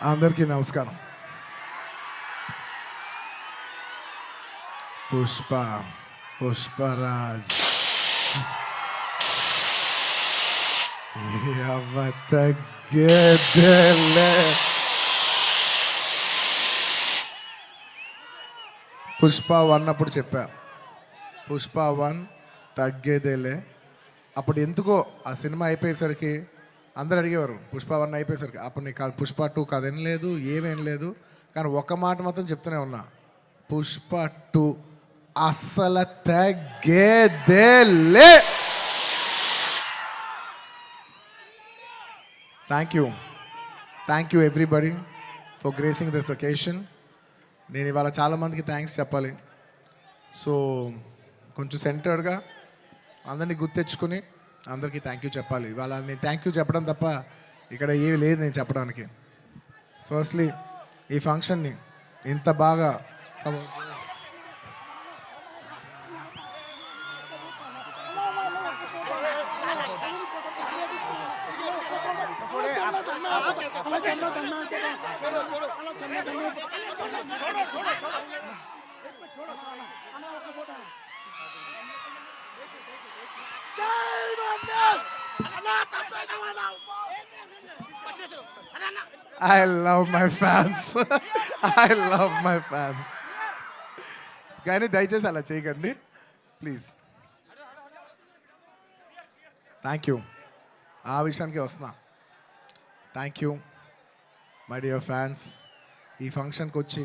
అందరికీ నమస్కారం. పుష్పరాజ్ తగ్గేదేలే. పుష్ప 1 అప్పుడు చెప్పా, పుష్ప 1 తగ్గేదేలే. అప్పుడు ఎందుకో ఆ సినిమా అయిపోయేసరికి అందరు అడిగేవారు, పుష్ప 1 అయిపోయేసరికి అప్పుడు నీకు కాదు, పుష్ప 2 కాదు, ఏం లేదు, ఏమేం లేదు. కానీ ఒక మాట మాత్రం చెప్తూనే ఉన్నా, పుష్ప 2 అస్సలు తగ్గేదేలే. Thank you everybody for gracing this occasion. నేను ఇవాళ చాలామందికి థ్యాంక్స్ చెప్పాలి. సో కొంచెం సెంటర్డ్గా అందరినీ గుర్తెచ్చుకొని అందరికీ థ్యాంక్ యూ చెప్పాలి. ఇవాళ నేను థ్యాంక్ యూ చెప్పడం తప్ప ఇక్కడ ఏమీ లేదు నేను చెప్పడానికి. ఫస్ట్లీ ఈ ఫంక్షన్ని ఇంత బాగా I love my fans. I love my fans. కానీ దయచేసి అలా చేయకండి ప్లీజ్. Thank you. ఆ విషయానికి వస్తున్నా. Thank you my dear fans. ఈ ఫంక్షన్కి వచ్చి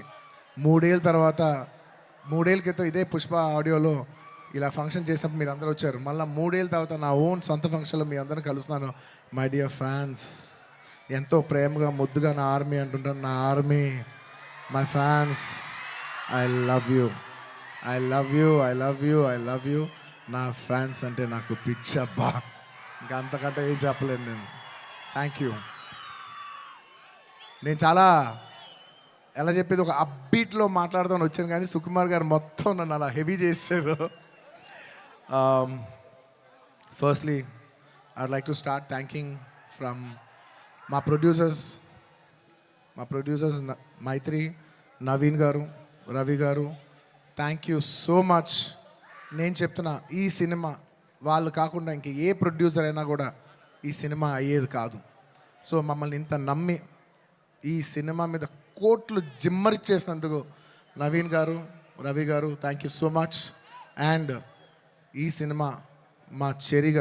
3 ఏళ్ళ తర్వాత, 3 ఏళ్ళ క్రితం ఇదే పుష్ప ఆడియోలో ఇలా ఫంక్షన్ చేసినప్పుడు మీరు అందరూ వచ్చారు. మళ్ళీ 3 ఏళ్ళ తర్వాత నా ఓన్ సొంత ఫంక్షన్లో మీ అందరిని కలుస్తున్నాను. మై డియర్ ఫ్యాన్స్, ఎంతో ప్రేమగా ముద్దుగా నా ఆర్మీ అంటుంటాను. నా army, my fans, I love you, I love you, I love you, I love you. నా ఫ్యాన్స్ అంటే నాకు పిచ్చబ్బా, ఇంకా అంతకంటే ఏం చెప్పలేను నేను. Thank you. నేను చాలా ఎలా చెప్పేది, ఒక అప్బీట్లో మాట్లాడుతాను వచ్చాను, కానీ సుకుమార్ గారు మొత్తం నన్ను అలా హెవీ చేశారు. Firstly I'd like to start thanking from మా ప్రొడ్యూసర్స్ మైత్రి, నవీన్ గారు, రవి గారు. Thank you so much. నేను చెప్తున్నా, ఈ సినిమా వాళ్ళు కాకుండా ఇంక ఏ ప్రొడ్యూసర్ అయినా కూడా ఈ సినిమా అయ్యేది కాదు. సో మమ్మల్ని ఇంత నమ్మి ఈ సినిమా మీద కోట్లు జిమ్మరిచ్చేసినందుకు నవీన్ గారు, రవి గారు, thank you so much. And ఈ సినిమా మా చెరి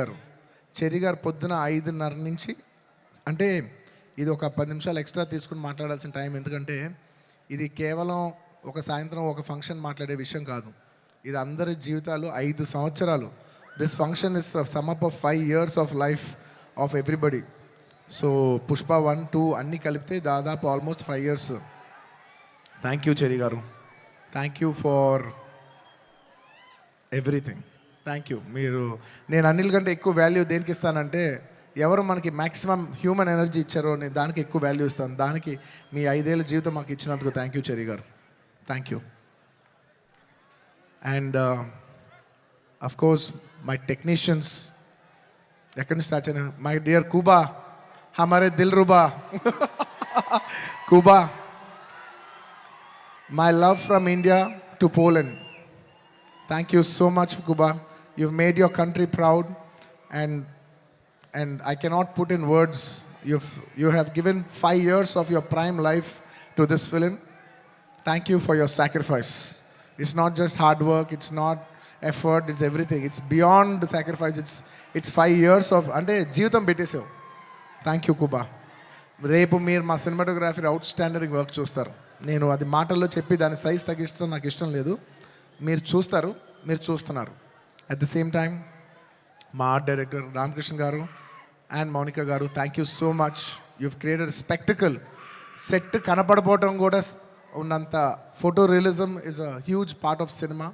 గారు పొద్దున 5:30 నుంచి, అంటే ఇది ఒక 10 నిమిషాలు ఎక్స్ట్రా తీసుకుని మాట్లాడాల్సిన టైం, ఎందుకంటే ఇది కేవలం ఒక సాయంత్రం ఒక ఫంక్షన్ మాట్లాడే విషయం కాదు. ఇది అందరి జీవితాలు 5 సంవత్సరాలు. This function is sum up of 5 years of life of everybody. So Pushpa 1, 2 అన్నీ కలిపితే దాదాపు almost 5 years. Thank you Cherry garu, thank you for everything. Thank you. నేను అన్నిల కంటే ఎక్కువ వాల్యూ దేనికి ఇస్తానంటే, ఎవరు మనకి మ్యాక్సిమం హ్యూమన్ ఎనర్జీ ఇచ్చారో నేను దానికి ఎక్కువ వాల్యూ ఇస్తాను. దానికి మీ 5 ఏళ్ళ జీవితం మాకు ఇచ్చినందుకు thank you Cherry garu, thank you. And of course my technicians, ఎక్కడి నుంచి స్టార్ట్ చేయను, మై డియర్ కూబా, హమారే దిల్ రుబా Kuba, my love from India to Poland. Thank you so much, Kuba. You've made your country proud, and I cannot put in words. You have given 5 years of your prime life to this film. Thank you for your sacrifice. It's not just hard work, it's not effort, it's everything. It's beyond the sacrifice. It's 5 years of ante jeevitam పెట్టేసావు. Thank you, Kuba. రేపు మీరు మా cinematography out standard work చూస్తారు. నేను అది మాటల్లో చెప్పి దాని size తగ్గిస్తాం నాకు ఇష్టం లేదు. మీరు చూస్తారు, మీరు చూస్తున్నారు. అట్ ద సేమ్ టైం మా art director Ramakrishna garu and Mounika garu, thank you so much. You've created spectacle. Set కనపడపోవటం కూడా ఉన్నంత photo realism is a huge part of cinema.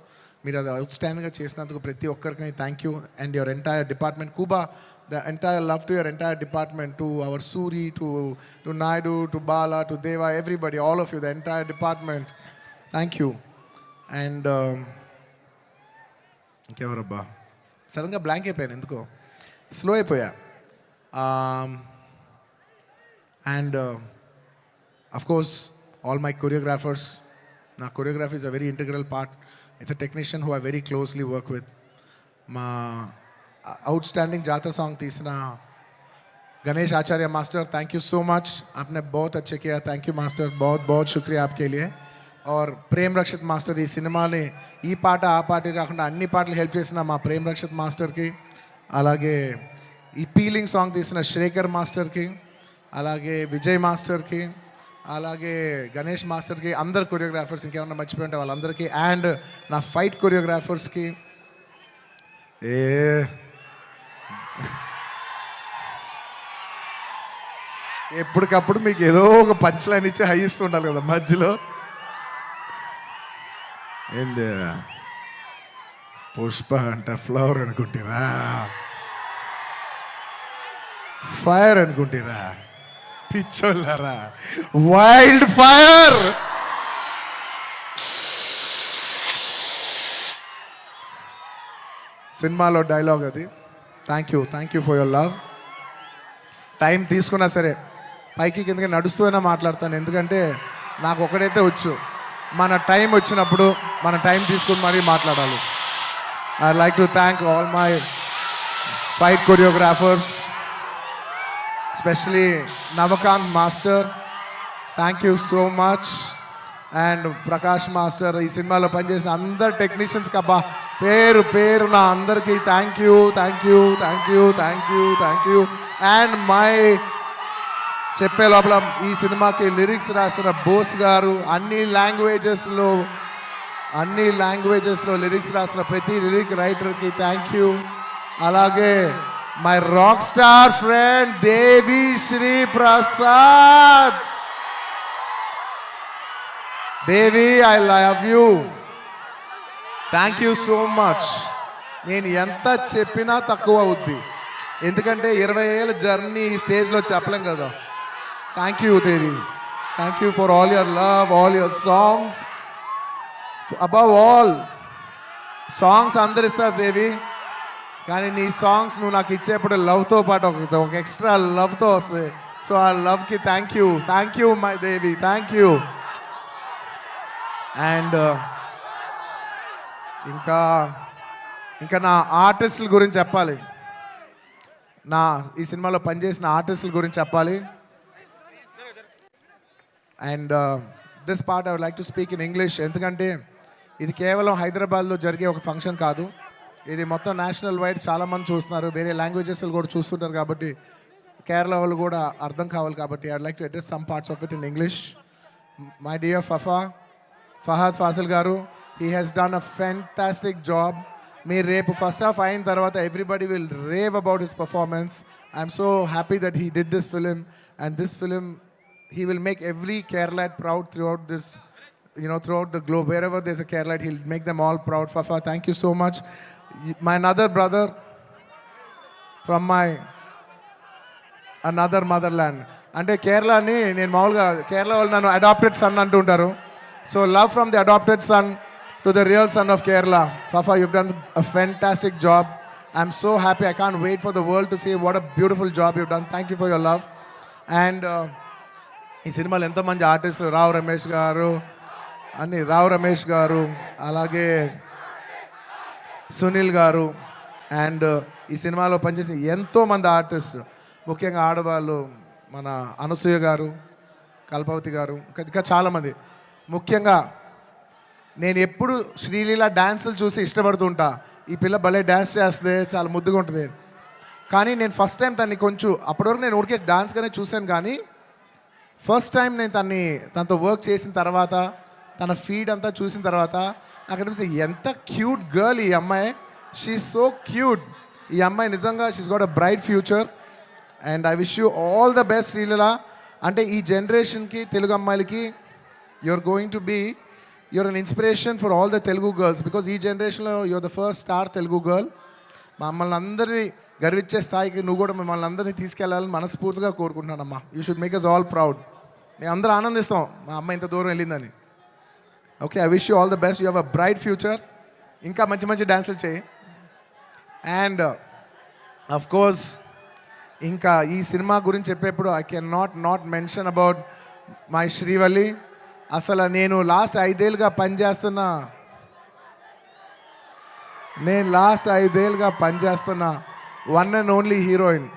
మీరు అది అవుట్స్టాండింగ్గా చేసినందుకు ప్రతి ఒక్కరికి thank you. And your entire department Kuba, the entire love to your entire department, to our Suri, to Naidu, to Bala, to Deva, everybody, all of you, the entire department, thank you. And ఇంకెవరబ్బా, సడన్గా blank అయిపోయాను, ఎందుకో slow అయిపోయా. And of course, all my choreographers. Now, choreography is a very integral part. It's a technician who I very closely work with. మా outstanding जाता song तीसरा Ganesh Acharya master, thank you so much, आपने बहुत अच्छे किया. థ్యాంక్ యూ మాస్టర్, बहुत बहुत शुक्रिया आपके लिए. और ప్రేమ్ రక్షిత్ మాస్టర్ ఈ సినిమాని ఈ పాట ఆ పాట కాకుండా అన్ని పాటలు హెల్ప్ చేసిన మా ప్రేమ్ రక్షిత్ మాస్టర్కి, అలాగే ఈ పీలింగ్ సాంగ్ తీసిన శ్రేఖర్ మాస్టర్కి, అలాగే విజయ్ మాస్టర్కి, అలాగే గణేష్ మాస్టర్కి, అందరు కొరియోగ్రాఫర్స్, ఇంకేమన్నా మర్చిపోయి ఉంటే వాళ్ళందరికీ, అండ్ నా ఫైట్ కొరియోగ్రాఫర్స్కి. ఎప్పటికప్పుడు మీకు ఏదో ఒక పంచ్ లైన్ ఇచ్చి హై ఇస్తూ ఉండాలి కదా మధ్యలో. ఏంది పుష్ప అంట ఫ్లవర్ అనుకుంటారా, ఫైర్ అనుకుంటారా, పిచ్చోళ్ళారా, వైల్డ్ ఫైర్. సినిమాలో డైలాగ్ అది. Thank you for your love. Time తీసుకున్నా సరే పైకి కిందకి నడుస్తూనే మాట్లాడతాను, ఎందుకంటే నాకు ఒకటైతే వచ్చు, మన టైం వచ్చినప్పుడు మన టైం తీసుకుని మరీ మాట్లాడాలి. I like to thank all my fight choreographers, especially Navakanth master, thank you so much. And Prakash master, ఈ సినిమాలో పనిచేసిన అందరు టెక్నీషియన్స్కి అబ్బా పేరు పేరు నా అందరికీ థ్యాంక్ యూ. అండ్ మై చెప్పే లోపల ఈ సినిమాకి లిరిక్స్ రాసిన బోస్ గారు, అన్ని లాంగ్వేజెస్లో లిరిక్స్ రాసిన ప్రతి లిరిక్ రైటర్కి థ్యాంక్ యూ. అలాగే my rock star friend Devi Sri Prasad. Devi, I love you, thank you so much. నేను ఎంత చెప్పినా తక్కువ అవుద్ది, ఎందుకంటే 20 ఏళ్ళ జర్నీ ఈ స్టేజ్లో చెప్పలేం కదా. Thank you Devi, thank you for all your love, all your songs. Above all songs అందరు ఇస్తారు దేవి, కానీ నీ సాంగ్స్ నువ్వు నాకు ఇచ్చేప్పుడు లవ్తో పాటు ఒక ఎక్స్ట్రా లవ్తో వస్తుంది. సో ఆ లవ్కి thank you my Devi, thank you. And ఇంకా నా ఆర్టిస్టుల గురించి చెప్పాలి, ఈ సినిమాలో పనిచేసిన ఆర్టిస్టుల గురించి చెప్పాలి. And this part I would like to speak in English, ఎందుకంటే ఇది కేవలం హైదరాబాద్లో జరిగే ఒక ఫంక్షన్ కాదు, ఇది మొత్తం నేషనల్ వైడ్ చాలామంది చూస్తున్నారు, వేరే లాంగ్వేజెస్ కూడా చూస్తుంటారు, కాబట్టి కేరళ వాళ్ళు కూడా అర్థం కావాలి. కాబట్టి I would like to address some parts of it in English. My dear Fahadh Faasil garu, he has done a fantastic job. మీరు రేపు ఫస్ట్ హాఫ్ అయిన తర్వాత everybody will rave about his performance. I'm so happy that he did this film, and this film he will make every Keralite proud throughout this, throughout the globe. Wherever there's a Keralite, he'll make them all proud. Fafa, thank you so much. My another brother from my another motherland. అంటే కేరళని నేను మామూలుగా కేరళ వాళ్ళు నన్ను adapted sun అంటుంటారు. So love from the adopted son to the real son of Kerala. Fafa, you've done a fantastic job. I'm so happy. I can't wait for the world to see what a beautiful job you've done. Thank you for your love. And ఈ సినిమాలో ఎంతోమంది ఆర్టిస్టులు, రావు రమేష్ గారు, అలాగే సునీల్ గారు, and ఈ సినిమాలో పనిచేసిన ఎంతోమంది ఆర్టిస్ట్, ముఖ్యంగా ఆడవాళ్ళు, మన అనసూయ గారు, కల్పవతి గారు, ఇంకా చాలామంది. ముఖ్యంగా నేను ఎప్పుడు శ్రీలీల డ్యాన్సులు చూసి ఇష్టపడుతుంటా, ఈ పిల్ల భలే డ్యాన్స్ చేస్తే చాలా ముద్దుగా ఉంటుంది. కానీ నేను ఫస్ట్ టైం తన్ని కొంచెం, అప్పటివరకు నేను ఊరికే డాన్స్గానే చూశాను, కానీ ఫస్ట్ టైం నేను తనతో వర్క్ చేసిన తర్వాత, తన ఫీడ్ అంతా చూసిన తర్వాత నాకు అనిపిస్తుంది ఎంత క్యూట్ గర్ల్ ఈ అమ్మాయి. She so cute. ఈ అమ్మాయి నిజంగా she's got a bright future, and I wish you all the best Sreeleela. అంటే ఈ జనరేషన్కి, తెలుగు అమ్మాయిలకి you're an inspiration for all the Telugu girls, because ఈ జనరేషన్లో you're the first star Telugu girl. మమ్మల్ని అందరినీ గర్వించే స్థాయికి నువ్వు కూడా మిమ్మల్ని అందరినీ తీసుకెళ్ళాలని మనస్ఫూర్తిగా కోరుకుంటున్నానమ్మా. You should make us all proud. మేము అందరూ ఆనందిస్తాం మా అమ్మ ఇంత దూరం వెళ్ళిందని. Okay, I wish you all the best. You have a bright future. ఇంకా మంచి మంచి డ్యాన్సులు చేయి. అండ్ అఫ్ కోర్స్ ఇంకా ఈ సినిమా గురించి చెప్పేప్పుడు I can not mention about my Srivalli. అసలు నేను లాస్ట్ 5 ఏళ్ళుగా పనిచేస్తున్న వన్ అండ్ ఓన్లీ హీరోయిన్.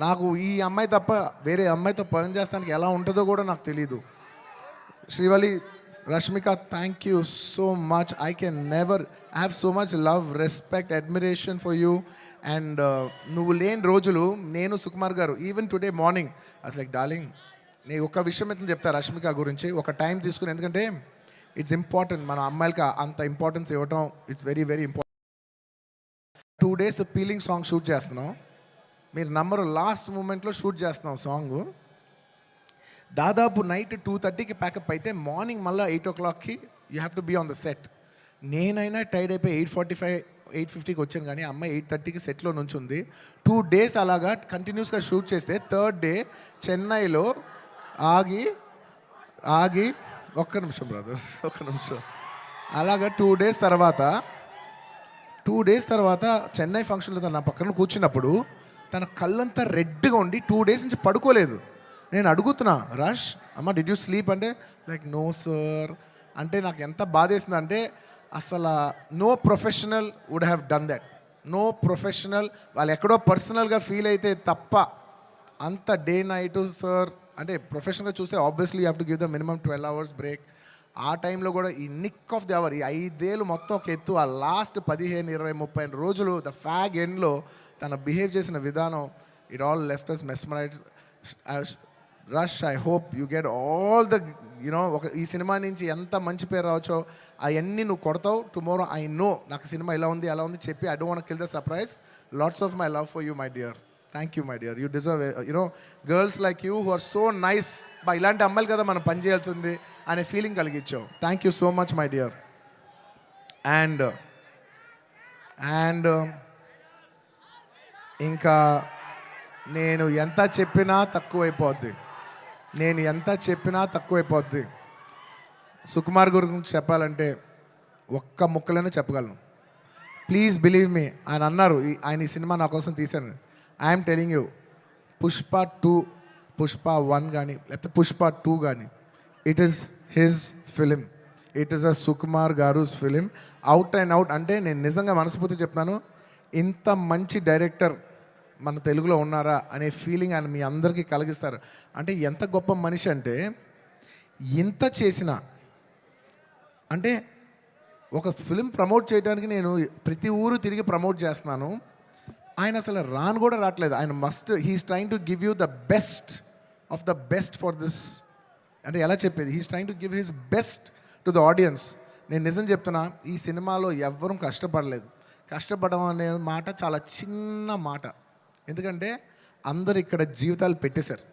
నాకు ఈ అమ్మాయి తప్ప వేరే అమ్మాయితో పని చేస్తానికి ఎలా ఉంటుందో కూడా నాకు తెలీదు. Srivalli, Rashmika, thank you so much. I can never have so much love, respect, admiration for you. And నువ్వు లేని రోజులు నేను, సుకుమార్ గారు, ఈవెన్ టుడే మార్నింగ్ అసలు లైక్ డార్లింగ్, నేను ఒక విషయం అయితే చెప్తా రష్మిక గురించి, ఒక టైం తీసుకుని. ఎందుకంటే ఇట్స్ ఇంపార్టెంట్, మన అమ్మాయిలకి అంత ఇంపార్టెన్స్ ఇవ్వటం it's very very important. 2 days peeling song shoot చేస్తున్నాం. మీరు నమ్మరు, లాస్ట్ మూమెంట్లో షూట్ చేస్తున్నాం సాంగ్. దాదాపు నైట్ 2:30కి ప్యాకప్ అయితే మార్నింగ్ మళ్ళీ 8 o'clockకి you have to be on the set. నేనైనా టైడ్ అయిపోయి 8:45, 8:50కి వచ్చాను, కానీ అమ్మాయి 8:30కి సెట్లో నుంచి ఉంది. 2 days అలాగా కంటిన్యూస్గా షూట్ చేస్తే థర్డ్ డే చెన్నైలో ఆగి ఒక్క నిమిషం బ్రదర్, ఒక్క నిమిషం. అలాగా 2 days తర్వాత చెన్నై ఫంక్షన్లో తన నా పక్కన కూర్చున్నప్పుడు తన కళ్ళంతా రెడ్గా ఉండి 2 days నుంచి పడుకోలేదు. నేను అడుగుతున్నా, రష్ అమ్మ డిడ్ యూ స్లీప్ అంటే లైక్ నో సార్ అంటే నాకు ఎంత బాధేసింది అంటే, అసలు no professional would have done that. No professional వాళ్ళు ఎక్కడో పర్సనల్గా ఫీల్ అయితే తప్ప అంత డే నైట్ సార్ అంటే ప్రొఫెషనల్గా చూస్తే obviously you have to give the minimum 12 hours break. ఆ టైంలో కూడా ఈ నిక్ ఆఫ్ ది అవర్, ఈ 5 ఏళ్ళు మొత్తం ఒక ఎత్తు, ఆ లాస్ట్ 15, 20, 30 రోజులు ద ఫ్యాగ్ ఎండ్లో తన బిహేవ్ చేసిన విధానం, it all left us mesmerise. Rush, I hope you get all the ఈ సినిమా నుంచి ఎంత మంచి పేరు రావచ్చో అవన్నీ నువ్వు కొడతావు. టుమారో ఐ నో నాకు సినిమా ఇలా ఉంది అలా ఉంది చెప్పి I don't want kill the surprise. Lots of my love for you my dear. Thank you my dear. You deserve girls like you who are so nice. ఇలాంటి అమ్మాయిలు కదా మనం పని చేయాల్సింది అనే ఫీలింగ్ కలిగించావు. Thank you so much my dear. And ఇంకా నేను ఎంత చెప్పినా తక్కువైపోద్ది. సుకుమార్ గురించి చెప్పాలంటే ఒక్క ముక్కలోనే చెప్పగలను. Please believe me. ఆయన అన్నారు ఆయన ఈ సినిమా నా కోసం తీశాను. ఐఎమ్ టెలింగ్ యూ, పుష్ప 1 కానీ లేకపోతే పుష్ప 2 కానీ, it is his film. It is a Sukumar గారుస్ ఫిలిం, అవుట్ అండ్ అవుట్. అంటే నేను నిజంగా మనస్ఫూర్తి చెప్తున్నాను, ఇంత మంచి డైరెక్టర్ మన తెలుగులో ఉన్నారా అనే ఫీలింగ్ ఆయన మీ అందరికీ కలిగిస్తారు. అంటే ఎంత గొప్ప మనిషి అంటే, ఇంత చేసిన అంటే ఒక ఫిలిం ప్రమోట్ చేయడానికి నేను ప్రతి ఊరు తిరిగి ప్రమోట్ చేస్తున్నాను. ఆయన అసలు కూడా రావట్లేదు. ఆయన he's trying to give you the best of the best for this. అంటే ఎలా చెప్పేది, he's trying to give his best to the audience. నేను నిజం చెప్తున్నా, ఈ సినిమాలో ఎవ్వరూ కష్టపడలేదు. కష్టపడడం అనే మాట చాలా చిన్న మాట. ఎందుకంటే అందరు ఇక్కడ జీవితాలు పెట్టేశారు.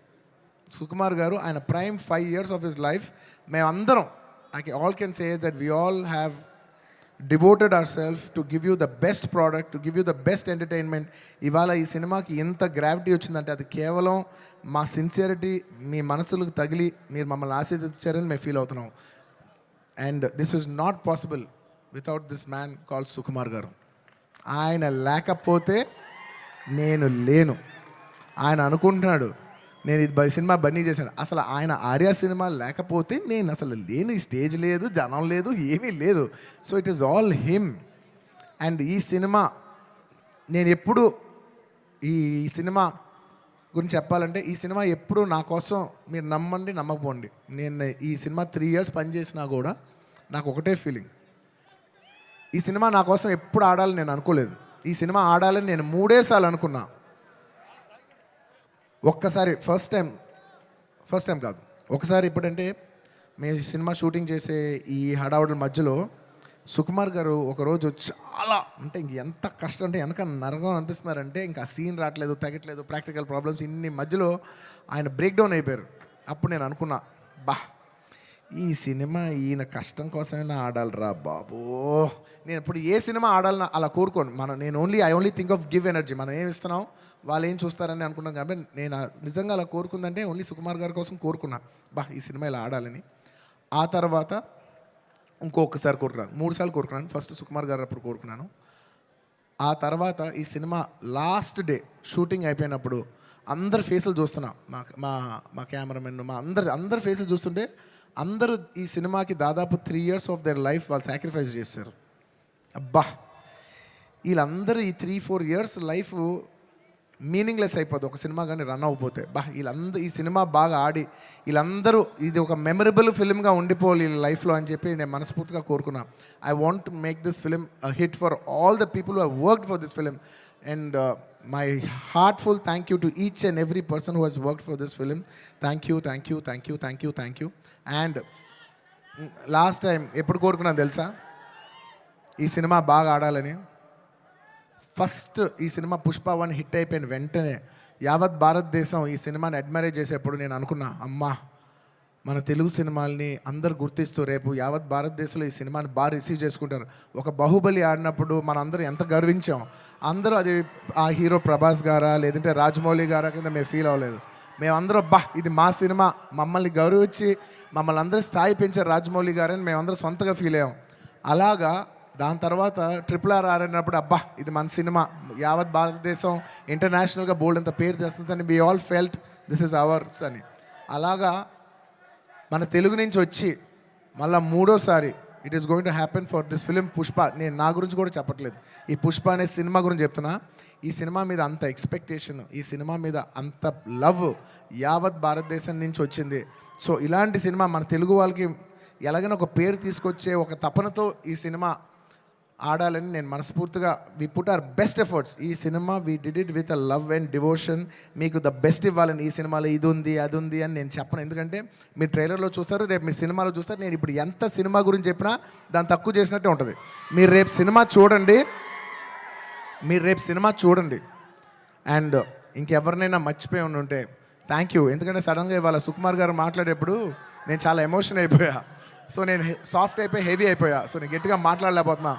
సుకుమార్ గారు ఆయన prime 5 years of his life మేమందరం all can say that we all have devoted our self to give you the best product, to give you the best entertainment. ఇవాళ ఈ సినిమాకి ఎంత గ్రావిటీ వచ్చిందంటే అది కేవలం మా సిన్సియరిటీ మీ మనసులకు తగిలి మీరు మమ్మల్ని ఆశీర్వదించారని మేము ఫీల్ అవుతున్నాం. And this is not possible without this man called Sukumar garu. ఆయన లేకపోతే నేను లేను. ఆయన అనుకుంటున్నాడు నేను ఇది సినిమా బన్నీ చేశాను. అసలు ఆయన ఆర్య సినిమా లేకపోతే నేను అసలు లేను. ఈ స్టేజ్ లేదు, జనం లేదు, ఏమీ లేదు. So it is all him. And ఈ సినిమా నేను ఎప్పుడు ఈ సినిమా గురించి చెప్పాలంటే, ఈ సినిమా ఎప్పుడు నా కోసం, మీరు నమ్మండి నమ్మకపోండి, నేను ఈ సినిమా 3 years పనిచేసినా కూడా నాకు ఒకటే ఫీలింగ్, ఈ సినిమా నా కోసం ఎప్పుడు ఆడాలని నేను అనుకోలేదు. ఈ సినిమా ఆడాలని నేను 3 సార్లు అనుకున్నా. ఒక్కసారి ఫస్ట్ టైం కాదు, ఒకసారి ఇప్పుడంటే మేము సినిమా షూటింగ్ చేసే ఈ హడావుడి మధ్యలో సుకుమార్ గారు ఒకరోజు చాలా అంటే ఎంత కష్టం అంటే వెనక నరకం అనిపిస్తున్నారంటే ఇంకా సీన్ రావట్లేదు, తగ్గట్లేదు, ప్రాక్టికల్ ప్రాబ్లమ్స్, ఇన్ని మధ్యలో ఆయన బ్రేక్ డౌన్ అయిపోయారు. అప్పుడు నేను అనుకున్నా, ఈ సినిమా ఈయన కష్టం కోసమైనా ఆడాలిరా బాబు. నేను ఇప్పుడు ఏ సినిమా ఆడాలన్నా అలా కోరుకోను. నేను I only think of give energy. మనం ఏమి ఇస్తున్నాం, వాళ్ళు ఏం చూస్తారని అనుకున్నాం. కాబట్టి నేను నిజంగా అలా కోరుకుందంటే ఓన్లీ సుకుమార్ గారి కోసం కోరుకున్నా, ఈ సినిమా ఇలా ఆడాలని. ఆ తర్వాత ఇంకొకసారి కోరుకున్నాను, 3 సార్లు కోరుకున్నాను. ఫస్ట్ సుకుమార్ గారు అప్పుడు కోరుకున్నాను. ఆ తర్వాత ఈ సినిమా లాస్ట్ డే షూటింగ్ అయిపోయినప్పుడు అందరి ఫేసులు చూస్తున్నా, మా మా మా కెమెరామెన్, మా అందరి ఫేసులు చూస్తుంటే అందరూ ఈ సినిమాకి దాదాపు 3 years ఆఫ్ దేర్ లైఫ్ వాళ్ళు సాక్రిఫైస్ చేశారు. అబ్బా, వీళ్ళందరూ ఈ 3-4 years లైఫ్ మీనింగ్లెస్ అయిపోద్ది ఒక సినిమా కానీ రన్ అవ్వకపోతే. వీళ్ళందరూ ఈ సినిమా బాగా ఆడి వీళ్ళందరూ ఇది ఒక మెమరబుల్ ఫిల్మ్గా ఉండిపోవాలి వీళ్ళ లైఫ్లో అని చెప్పి నేను మనస్ఫూర్తిగా కోరుకున్నా. I want to make this film hit for all the people who have worked for this film. And my heartful thank you to each and every person who has worked for this film. Thank you, thank you, thank you, thank you, thank you. And last time ఎప్పుడు కోరుకున్నాను తెలుసా ఈ cinema బాగా ఆడాలని? First ఈ cinema Pushpa 1 hit అయిపోయిన వెంటనే యావత్ భారతదేశం ఈ సినిమాని అడ్మైర్ చేసేప్పుడు నేను అనుకున్నా, అమ్మా మన తెలుగు సినిమాల్ని అందరు గుర్తిస్తూ రేపు యావత్ భారతదేశంలో ఈ సినిమాని బాగా రిసీవ్ చేసుకుంటారు. ఒక బాహుబలి ఆడినప్పుడు మనందరం ఎంత గర్వించాం. అందరూ అది ఆ హీరో ప్రభాస్ గారా లేదంటే రాజమౌళి గారా కింద మేము ఫీల్ అవ్వలేదు. మేమందరం ఇది మా సినిమా, మమ్మల్ని గౌరవించి మమ్మల్ని అందరూ స్థాయి పెంచారు రాజమౌళి గారని మేమందరం సొంతగా ఫీల్ అయ్యాం. అలాగా దాని తర్వాత RRR ఆడినప్పుడు ఇది మన సినిమా, యావత్ భారతదేశం ఇంటర్నేషనల్గా బోల్డ్ అంత పేరు తెస్తుందని we all felt this is ours అని. అలాగా మన తెలుగు నుంచి వచ్చి మళ్ళీ మూడోసారి it is going to happen for this film Pushpa. నేను నా గురించి కూడా చెప్పట్లేదు, ఈ పుష్ప అనే సినిమా గురించి చెప్తున్నా. ఈ సినిమా మీద అంత ఎక్స్పెక్టేషన్, ఈ సినిమా మీద అంత లవ్ యావత్ భారతదేశం నుంచి వచ్చింది. సో ఇలాంటి సినిమా మన తెలుగు వాళ్ళకి ఎలాగైనా ఒక పేరు తీసుకొచ్చే ఒక తపనతో ఈ సినిమా ఆడాలని నేను మనస్ఫూర్తిగా we put our best efforts. ఈ cinema we did it with a love and devotion. మీకు ద బెస్ట్ ఇవ్వాలని, ఈ సినిమాలో ఇది ఉంది అది ఉంది అని నేను చెప్పను. ఎందుకంటే మీరు ట్రైలర్లో చూస్తారు, రేపు మీ సినిమాలో చూస్తారు. నేను ఇప్పుడు ఎంత సినిమా గురించి చెప్పినా దాన్ని తక్కువ చేసినట్టే ఉంటుంది. మీరు రేపు సినిమా చూడండి. అండ్ ఇంకెవరినైనా మర్చిపోయి ఉంటే థ్యాంక్ యూ. ఎందుకంటే సడన్గా ఇవాళ సుకుమార్ గారు మాట్లాడేప్పుడు నేను చాలా ఎమోషన్ అయిపోయా. సో నేను సాఫ్ట్ అయిపోయి హెవీ అయిపోయా. సో నేను గట్టిగా మాట్లాడలేకపోతున్నా.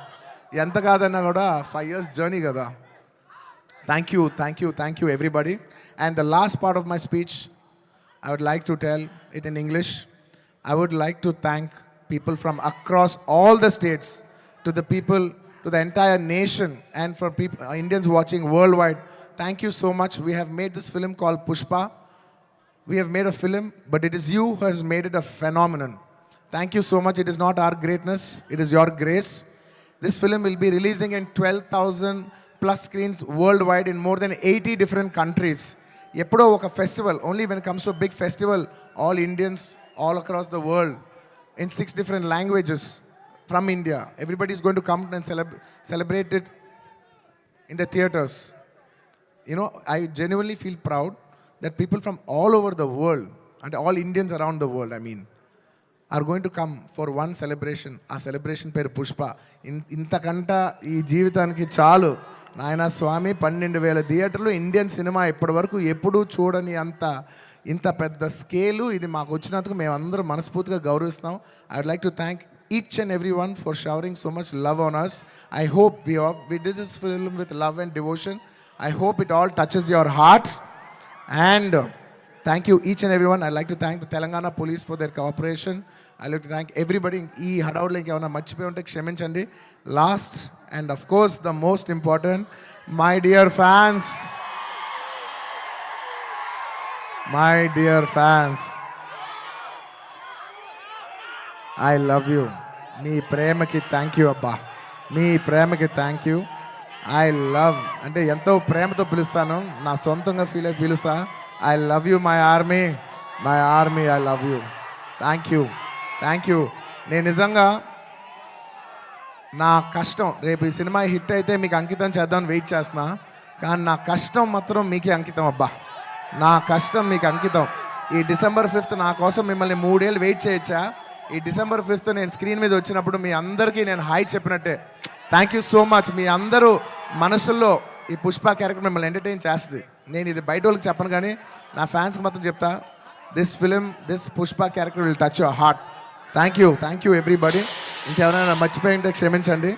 ఎంత కాదన్నా కూడా 5 years జర్నీ కదా. Thank you everybody. And the last part of my speech I would like to tell it in English. I would like to thank people from across all the states, to the people, to the entire nation, and for people, Indians watching worldwide. Thank you so much. We have made this film called Pushpa. We have made a film, but it is you who has made it a phenomenon. Thank you so much. It is not our greatness, it is your grace. This film will be releasing in 12,000 plus screens worldwide in more than 80 different countries. Eppudo oka festival, only when it comes to a big festival, all Indians all across the world in 6 different languages from India, everybody is going to come and celebrate it in the theaters. You know, I genuinely feel proud that people from all over the world, and all Indians around the world, I mean, are going to come for one celebration. ఆ celebration పేరు పుష్ప. ఇంతకంట ఈ జీవితానికి చాలు నాయనా స్వామి. 12,000 థియేటర్లు, Indian cinema ఇప్పటి వరకు ఎప్పుడూ చూడని ఇంత పెద్ద స్కేలు ఇది మాకు వచ్చినందుకు మేమందరం మనస్ఫూర్తిగా గౌరవిస్తున్నాం. I would like to thank each and everyone for showering so much love on us. I hope we did this film with love and devotion. I hope it all touches your heart. And thank you each and everyone. I'd like to thank the Telangana police for their cooperation. I'd like to thank everybody. ఈ హడావుడిలో ఇంకేమైనా మర్చిపోయి ఉంటే క్షమించండి. Last and of course the most important, my dear fans. I love you. మీ ప్రేమకి thank you అబ్బా. మీ ప్రేమకి thank you. I love అంటే ఎంతో ప్రేమతో పిలుస్తాను, నా సొంతంగా ఫీల్ అయి పిలుస్తాను. I love you, my army, I love you. Thank you. నేను నిజంగా నా కష్టం రేపు ఈ సినిమా హిట్ అయితే మీకు అంకితం చేద్దామని వెయిట్ చేస్తున్నా. కానీ నా కష్టం మాత్రం మీకే అంకితం అబ్బా. నా కష్టం మీకు అంకితం. ఈ December 5th నా కోసం మిమ్మల్ని 3 ఏళ్ళు వెయిట్ చేయొచ్చా? ఈ December 5th నేను స్క్రీన్ మీద వచ్చినప్పుడు మీ అందరికీ నేను హాయ్ చెప్పినట్టే. Thank you so much. మీ అందరూ మనసుల్లో ఈ పుష్ప క్యారెక్టర్ మిమ్మల్ని ఎంటర్టైన్ చేస్తుంది. నేను ఇది బయట వాళ్ళకి చెప్పను కానీ నా ఫ్యాన్స్కి మాత్రం చెప్తా, this Pushpa character will touch your heart. Thank you everybody. ఇంకెవరైనా మర్చిపోయి ఉంటే క్షమించండి.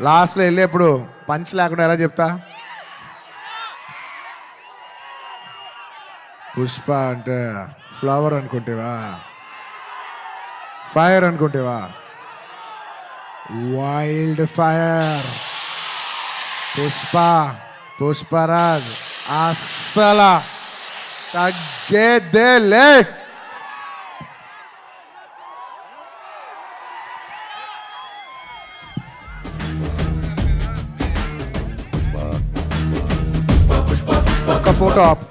లాస్ట్లో వెళ్ళేప్పుడు పంచ్ లేకుండా ఎలా చెప్తా? పుష్ప అంటే ఫ్లవర్ అనుకుంటేవా, ఫైర్ అనుకుంటేవా? Wild fire. పుష్పరాజ్ అస్సలు తగ్గేదేలే. ఒక ఫోటో ఆప్.